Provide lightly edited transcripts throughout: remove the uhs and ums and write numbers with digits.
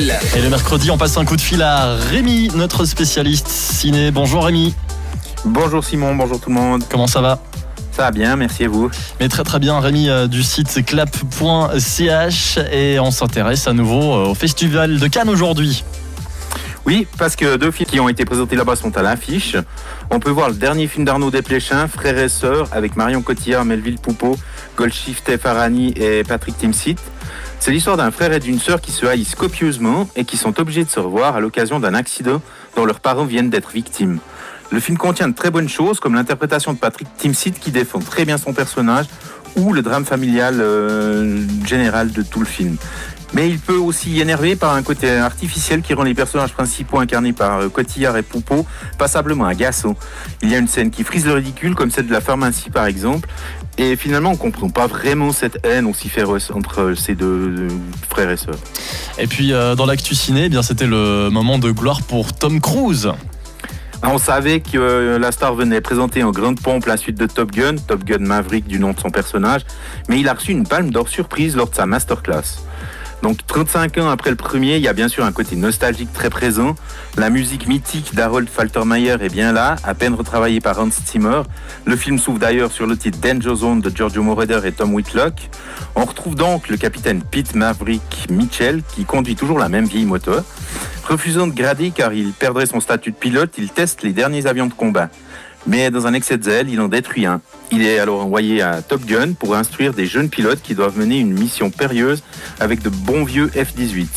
fil. Et le mercredi, on passe un coup de fil à Rémi, notre spécialiste ciné. Bonjour Rémi. Bonjour Simon, bonjour tout le monde. Comment ça va ? Ça va bien, merci à vous. Mais très très bien, Rémi du site clap.ch, et on s'intéresse à nouveau au Festival de Cannes aujourd'hui. Oui, parce que 2 films qui ont été présentés là-bas sont à l'affiche. On peut voir le dernier film d'Arnaud Desplechin, Frères et Sœurs, avec Marion Cotillard, Melville Poupeau, Golshifteh Farahani et Patrick Timsit. C'est l'histoire d'un frère et d'une sœur qui se haïssent copieusement et qui sont obligés de se revoir à l'occasion d'un accident dont leurs parents viennent d'être victimes. Le film contient de très bonnes choses, comme l'interprétation de Patrick Timsit qui défend très bien son personnage, ou le drame familial général de tout le film. Mais il peut aussi énerver par un côté artificiel qui rend les personnages principaux incarnés par Cotillard et Poupeau passablement agaçants. Il y a une scène qui frise le ridicule, comme celle de la pharmacie par exemple, et finalement on ne comprend pas vraiment cette haine aussi féroce entre ces deux frères et sœurs. Et puis dans l'actu ciné, eh bien, c'était le moment de gloire pour Tom Cruise. On savait que la star venait présenter en grande pompe la suite de Top Gun Maverick du nom de son personnage, mais il a reçu une palme d'or surprise lors de sa masterclass. Donc 35 ans après le premier, il y a bien sûr un côté nostalgique très présent. La musique mythique d'Harold Faltermeyer est bien là, à peine retravaillée par Hans Zimmer. Le film s'ouvre d'ailleurs sur le titre Danger Zone de Giorgio Moroder et Tom Whitlock. On retrouve donc le capitaine Pete Maverick Mitchell qui conduit toujours la même vieille moto. Refusant de grader car il perdrait son statut de pilote, il teste les derniers avions de combat. Mais dans un excès de zèle, il en détruit un. Il est alors envoyé à Top Gun pour instruire des jeunes pilotes qui doivent mener une mission périlleuse avec de bons vieux F-18.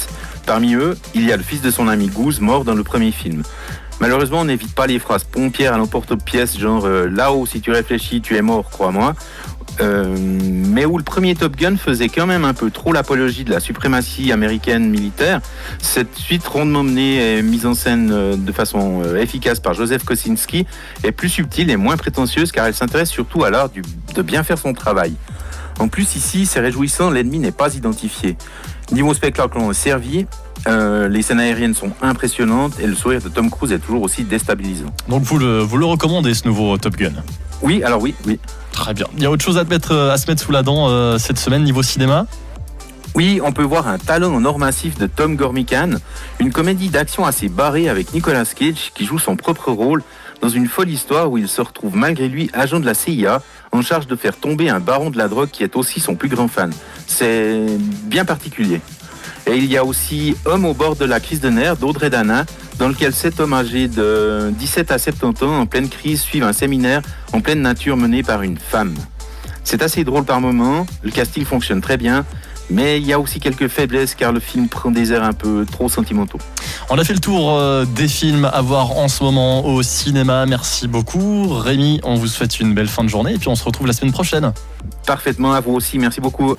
Parmi eux, il y a le fils de son ami Goose, mort dans le premier film. Malheureusement, on n'évite pas les phrases pompières à l'emporte-pièce, genre là-haut, si tu réfléchis, tu es mort, crois-moi. Mais où le premier Top Gun faisait quand même un peu trop l'apologie de la suprématie américaine militaire, cette suite rondement menée et mise en scène de façon efficace par Joseph Kosinski est plus subtile et moins prétentieuse car elle s'intéresse surtout à l'art de bien faire son travail. En plus ici, c'est réjouissant, l'ennemi n'est pas identifié. Niveau spectacle, on est servi. Les scènes aériennes sont impressionnantes et le sourire de Tom Cruise est toujours aussi déstabilisant. Donc vous le recommandez, ce nouveau Top Gun ? Oui, alors oui. Très bien. Il y a autre chose à se mettre sous la dent cette semaine niveau cinéma ? Oui, on peut voir un talent en or massif de Tom Gormican, une comédie d'action assez barrée avec Nicolas Cage qui joue son propre rôle dans une folle histoire où il se retrouve malgré lui agent de la CIA en charge de faire tomber un baron de la drogue qui est aussi son plus grand fan. C'est bien particulier. Et il y a aussi Homme au bord de la crise de nerfs d'Audrey Dana, dans lequel 7 hommes âgés de 17 à 70 ans en pleine crise suivent un séminaire en pleine nature mené par une femme. C'est assez drôle par moments, le casting fonctionne très bien, mais il y a aussi quelques faiblesses car le film prend des airs un peu trop sentimentaux. On a fait le tour des films à voir en ce moment au cinéma. Merci beaucoup Rémi, on vous souhaite une belle fin de journée et puis on se retrouve la semaine prochaine. Parfaitement, à vous aussi, merci beaucoup.